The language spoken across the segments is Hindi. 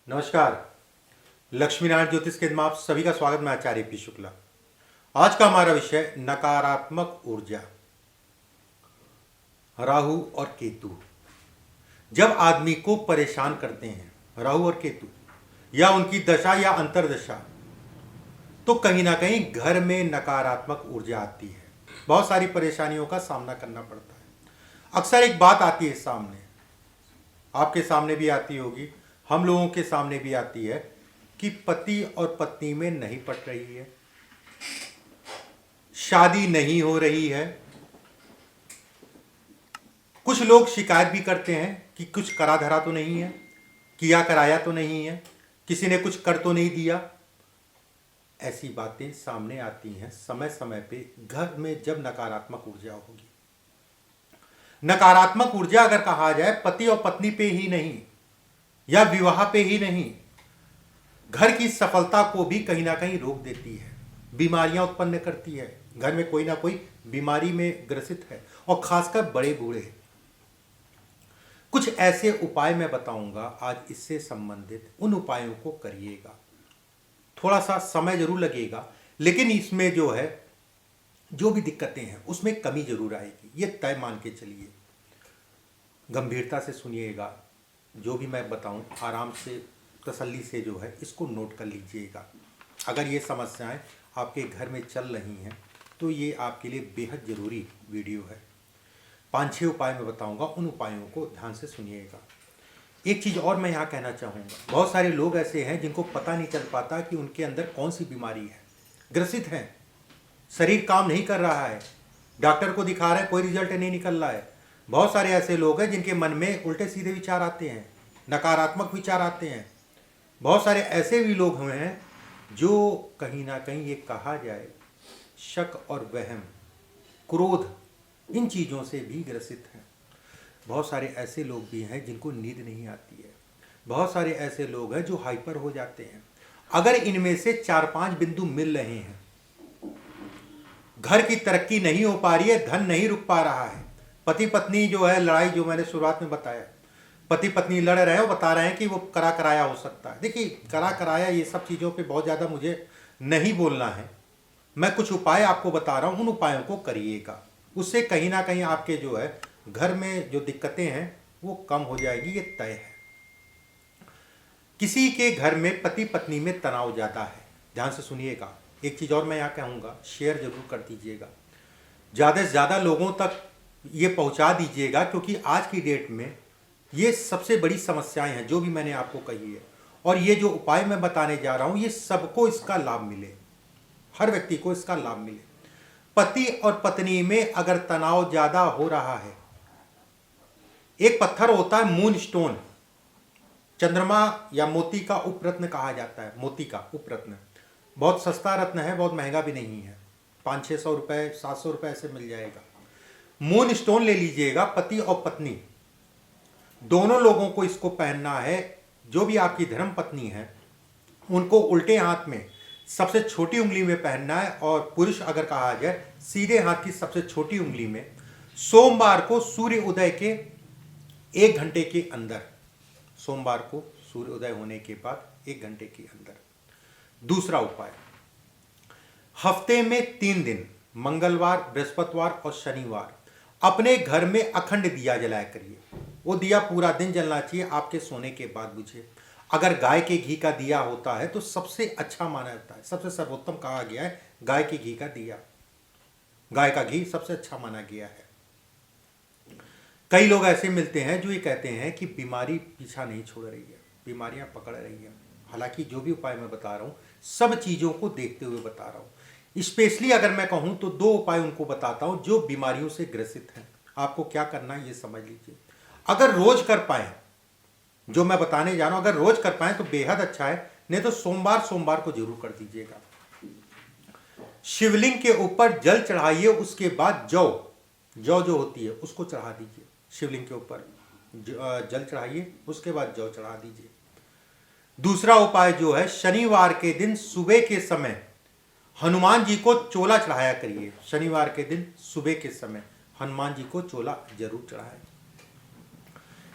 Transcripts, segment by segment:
नमस्कार। लक्ष्मीनारायण ज्योतिष केंद्र में आप सभी का स्वागत। मैं आचार्य पी शुक्ला। आज का हमारा विषय नकारात्मक ऊर्जा, राहु और केतु। जब आदमी को परेशान करते हैं राहु और केतु या उनकी दशा या अंतरदशा, तो कहीं ना कहीं घर में नकारात्मक ऊर्जा आती है। बहुत सारी परेशानियों का सामना करना पड़ता है। अक्सर एक बात आती है सामने, आपके सामने भी आती होगी, हम लोगों के सामने भी आती है कि पति और पत्नी में नहीं पट रही है, शादी नहीं हो रही है। कुछ लोग शिकायत भी करते हैं कि कुछ करा धरा तो नहीं है, किया कराया तो नहीं है, किसी ने कुछ कर तो नहीं दिया। ऐसी बातें सामने आती हैं समय समय पे। घर में जब नकारात्मक ऊर्जा होगी, नकारात्मक ऊर्जा अगर कहा जाए पति और पत्नी पे ही नहीं या विवाह पे ही नहीं, घर की सफलता को भी कहीं ना कहीं रोक देती है, बीमारियां उत्पन्न करती है। घर में कोई ना कोई बीमारी में ग्रसित है और खासकर बड़े बूढ़े। कुछ ऐसे उपाय मैं बताऊंगा आज, इससे संबंधित उन उपायों को करिएगा। थोड़ा सा समय जरूर लगेगा, लेकिन इसमें जो है जो भी दिक्कतें हैं उसमें कमी जरूर आएगी, ये तय मान के चलिए। गंभीरता से सुनिएगा, जो भी मैं बताऊं आराम से तसल्ली से जो है इसको नोट कर लीजिएगा। अगर ये समस्याएं आपके घर में चल रही हैं तो ये आपके लिए बेहद ज़रूरी वीडियो है। 5-6 उपाय मैं बताऊंगा, उन उपायों को ध्यान से सुनिएगा। एक चीज़ और मैं यहाँ कहना चाहूँगा, बहुत सारे लोग ऐसे हैं जिनको पता नहीं चल पाता कि उनके अंदर कौन सी बीमारी है, ग्रसित हैं, शरीर काम नहीं कर रहा है, डॉक्टर को दिखा रहे हैं, कोई रिजल्ट नहीं निकल रहा है। बहुत सारे ऐसे लोग हैं जिनके मन में उल्टे सीधे विचार आते हैं, नकारात्मक विचार आते हैं। बहुत सारे ऐसे भी लोग हुए हैं जो कहीं ना कहीं ये कहा जाए शक और वहम, क्रोध, इन चीज़ों से भी ग्रसित हैं। बहुत सारे ऐसे लोग भी हैं जिनको नींद नहीं आती है। बहुत सारे ऐसे लोग हैं जो हाइपर हो जाते हैं। अगर इनमें से 4-5 बिंदु मिल रहे हैं, घर की तरक्की नहीं हो पा रही है, धन नहीं रुक पा रहा है, पति पत्नी जो है लड़ाई, जो मैंने शुरुआत में बताया, पति पत्नी लड़ रहे हैं और बता रहे हैं कि वो करा कराया हो सकता है। देखिए, करा कराया ये सब चीज़ों पे बहुत ज़्यादा मुझे नहीं बोलना है। मैं कुछ उपाय आपको बता रहा हूँ, उन उपायों को करिएगा। उससे कहीं ना कहीं आपके जो है घर में जो दिक्कतें हैं वो कम हो जाएगी, ये तय है। किसी के घर में पति पत्नी में तनाव ज़्यादा है, ध्यान से सुनिएगा। एक चीज़ और मैं यहाँ कहूँगा, शेयर जरूर कर दीजिएगा, ज़्यादा से ज़्यादा लोगों तक ये पहुँचा दीजिएगा, क्योंकि आज की डेट में ये सबसे बड़ी समस्याएं हैं जो भी मैंने आपको कही है। और ये जो उपाय मैं बताने जा रहा हूँ ये सबको इसका लाभ मिले, हर व्यक्ति को इसका लाभ मिले। पति और पत्नी में अगर तनाव ज़्यादा हो रहा है, एक पत्थर होता है मून स्टोन, चंद्रमा या मोती का उपरत्न कहा जाता है। मोती का उपरत्न बहुत सस्ता रत्न है, बहुत महंगा भी नहीं है, 500-600 रुपये, 700 रुपये ऐसे मिल जाएगा। मून स्टोन ले लीजिएगा। पति और पत्नी दोनों लोगों को इसको पहनना है। जो भी आपकी धर्म पत्नी है उनको उल्टे हाथ में सबसे छोटी उंगली में पहनना है, और पुरुष अगर कहा जाए सीधे हाथ की सबसे छोटी उंगली में। सोमवार को सूर्य उदय के 1 घंटे के अंदर, सोमवार को सूर्य उदय होने के बाद 1 घंटे के अंदर। दूसरा उपाय, हफ्ते में 3 दिन, मंगलवार, बृहस्पतिवार और शनिवार, अपने घर में अखंड दिया जलाया करिए। वो दिया पूरा दिन जलना चाहिए, आपके सोने के बाद बुझे। अगर गाय के घी का दिया होता है तो सबसे अच्छा माना जाता है, सबसे सर्वोत्तम कहा गया है गाय के घी का दिया। गाय का घी सबसे अच्छा माना गया है। कई लोग ऐसे मिलते हैं जो ये कहते हैं कि बीमारी पीछा नहीं छोड़ रही है, बीमारियां पकड़ रही हैं। हालांकि जो भी उपाय मैं बता रहा हूँ सब चीज़ों को देखते हुए बता रहा हूँ। स्पेशली अगर मैं कहूँ तो 2 उपाय उनको बताता हूँ जो बीमारियों से ग्रसित हैं। आपको क्या करना है ये समझ लीजिए। अगर रोज कर पाए, जो मैं बताने जा रहा हूं अगर रोज कर पाए तो बेहद अच्छा है, नहीं तो सोमवार को जरूर कर दीजिएगा। शिवलिंग के ऊपर जल चढ़ाइए, उसके बाद जौ जो होती है उसको चढ़ा दीजिए। शिवलिंग के ऊपर जल चढ़ाइए, उसके बाद जौ चढ़ा दीजिए। दूसरा उपाय जो है, शनिवार के दिन सुबह के समय हनुमान जी को चोला चढ़ाया करिए। शनिवार के दिन सुबह के समय हनुमान जी को चोला जरूर चढ़ाएं।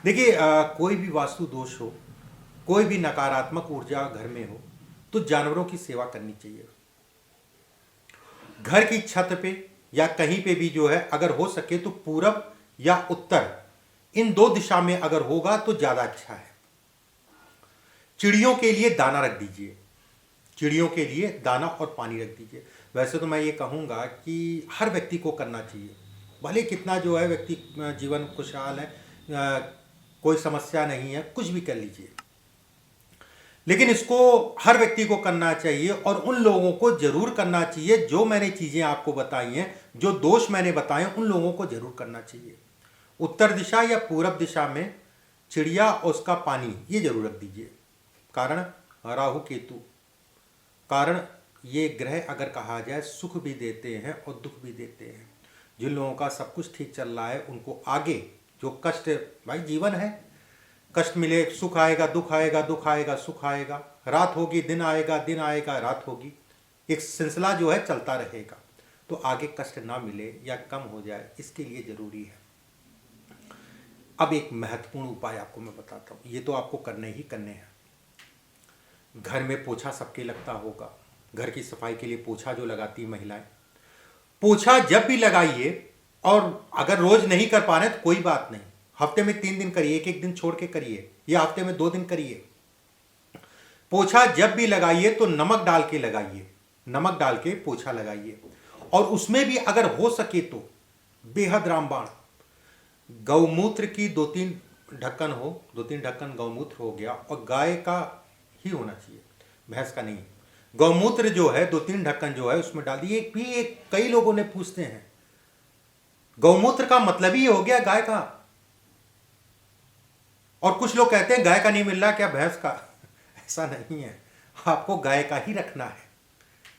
देखिए, कोई भी वास्तु दोष हो, कोई भी नकारात्मक ऊर्जा घर में हो तो जानवरों की सेवा करनी चाहिए। घर की छत पे या कहीं पे भी जो है अगर हो सके तो पूरब या उत्तर, इन दो दिशा में अगर होगा तो ज़्यादा अच्छा है। चिड़ियों के लिए दाना रख दीजिए, चिड़ियों के लिए दाना और पानी रख दीजिए। वैसे तो मैं ये कहूँगा कि हर व्यक्ति को करना चाहिए, भले कितना जो है व्यक्ति जीवन खुशहाल है, कोई समस्या नहीं है, कुछ भी कर लीजिए, लेकिन इसको हर व्यक्ति को करना चाहिए और उन लोगों को जरूर करना चाहिए जो मैंने चीज़ें आपको बताई हैं, जो दोष मैंने बताए उन लोगों को जरूर करना चाहिए। उत्तर दिशा या पूरब दिशा में चिड़िया और उसका पानी ये जरूर रख दीजिए। कारण राहु केतु, कारण ये ग्रह अगर कहा जाए सुख भी देते हैं और दुख भी देते हैं। जिन लोगों का सब कुछ ठीक चल रहा है उनको आगे जो कष्ट, भाई जीवन है, कष्ट मिले, सुख आएगा, दुख आएगा, दुख आएगा, सुख आएगा, रात होगी, दिन आएगा, दिन आएगा, रात होगी, एक सिलसिला जो है चलता रहेगा। तो आगे कष्ट ना मिले या कम हो जाए, इसके लिए ज़रूरी है। अब एक महत्वपूर्ण उपाय आपको मैं बताता हूँ, ये तो आपको करने ही करने हैं। घर में पोछा सबके लगता होगा, घर की सफाई के लिए पोछा जो लगाती महिलाएं, पोछा जब भी लगाइए, और अगर रोज नहीं कर पा रहे तो कोई बात नहीं, हफ्ते में 3 दिन करिए, एक दिन छोड़ के करिए, या हफ्ते में 2 दिन करिए। पोछा जब भी लगाइए तो नमक डाल के लगाइए, नमक डाल के पोछा लगाइए। और उसमें भी अगर हो सके तो बेहद रामबाण, गौमूत्र की 2-3 ढक्कन हो, 2-3 ढक्कन गौमूत्र हो गया, और गाय का ही होना चाहिए, भैंस का नहीं। गौमूत्र जो है 2-3 ढक्कन जो है उसमें डाल दिए। कई लोगों ने पूछते हैं गौमूत्र का मतलब ही हो गया गाय का, और कुछ लोग कहते हैं गाय का नहीं मिल रहा, क्या भैंस का? ऐसा नहीं है, आपको गाय का ही रखना है,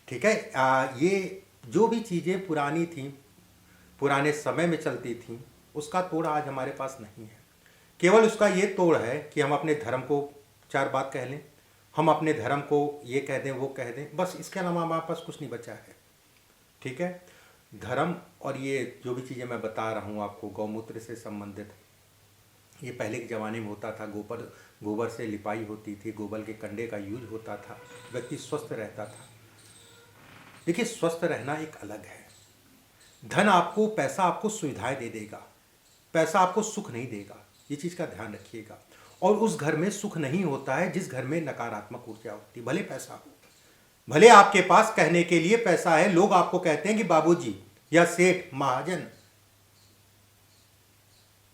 ठीक है। ये जो भी चीज़ें पुरानी थी, पुराने समय में चलती थी, उसका तोड़ आज हमारे पास नहीं है। केवल उसका ये तोड़ है कि हम अपने धर्म को 4 बात कह लें, हम अपने धर्म को ये कह दें, वो कह दें, बस। इसके अलावा हमारे पास कुछ नहीं बचा है, ठीक है। धर्म और ये जो भी चीज़ें मैं बता रहा हूँ आपको गौमूत्र से संबंधित, ये पहले के ज़माने में होता था। गोबर से लिपाई होती थी, गोबर के कंडे का यूज होता था, व्यक्ति स्वस्थ रहता था। देखिए, स्वस्थ रहना एक अलग है। धन आपको, पैसा आपको सुविधाएं दे देगा, पैसा आपको सुख नहीं देगा, ये चीज़ का ध्यान रखिएगा। और उस घर में सुख नहीं होता है जिस घर में नकारात्मक ऊर्जा होती है। भले पैसा हो, भले आपके पास कहने के लिए पैसा है, लोग आपको कहते हैं कि बाबूजी या सेठ महाजन,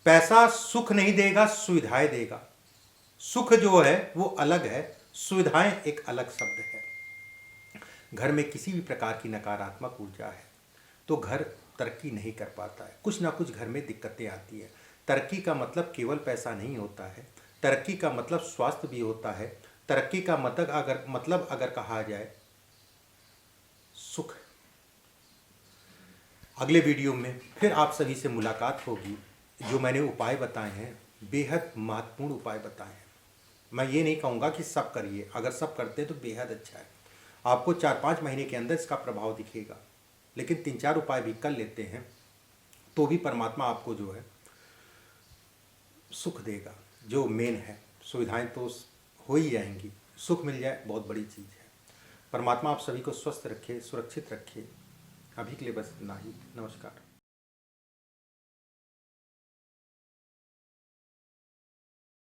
पैसा सुख नहीं देगा, सुविधाएं देगा। सुख जो है वो अलग है, सुविधाएं एक अलग शब्द है। घर में किसी भी प्रकार की नकारात्मक ऊर्जा है तो घर तरक्की नहीं कर पाता है, कुछ ना कुछ घर में दिक्कतें आती है। तरक्की का मतलब केवल पैसा नहीं होता है, तरक्की का मतलब स्वास्थ्य भी होता है, तरक्की का मतलब अगर कहा जाए सुख। अगले वीडियो में फिर आप सभी से मुलाकात होगी। जो मैंने उपाय बताए हैं बेहद महत्वपूर्ण उपाय बताए हैं। मैं ये नहीं कहूँगा कि सब करिए, अगर सब करते हैं तो बेहद अच्छा है, आपको 4-5 महीने के अंदर इसका प्रभाव दिखेगा। लेकिन 3-4 उपाय भी कर लेते हैं तो भी परमात्मा आपको जो है सुख देगा। जो मेन है, सुविधाएं तो हो ही जाएंगी, सुख मिल जाए बहुत बड़ी चीज़ है। परमात्मा आप सभी को स्वस्थ रखे, सुरक्षित रखे। अभी के लिए बस इतना ही। नमस्कार।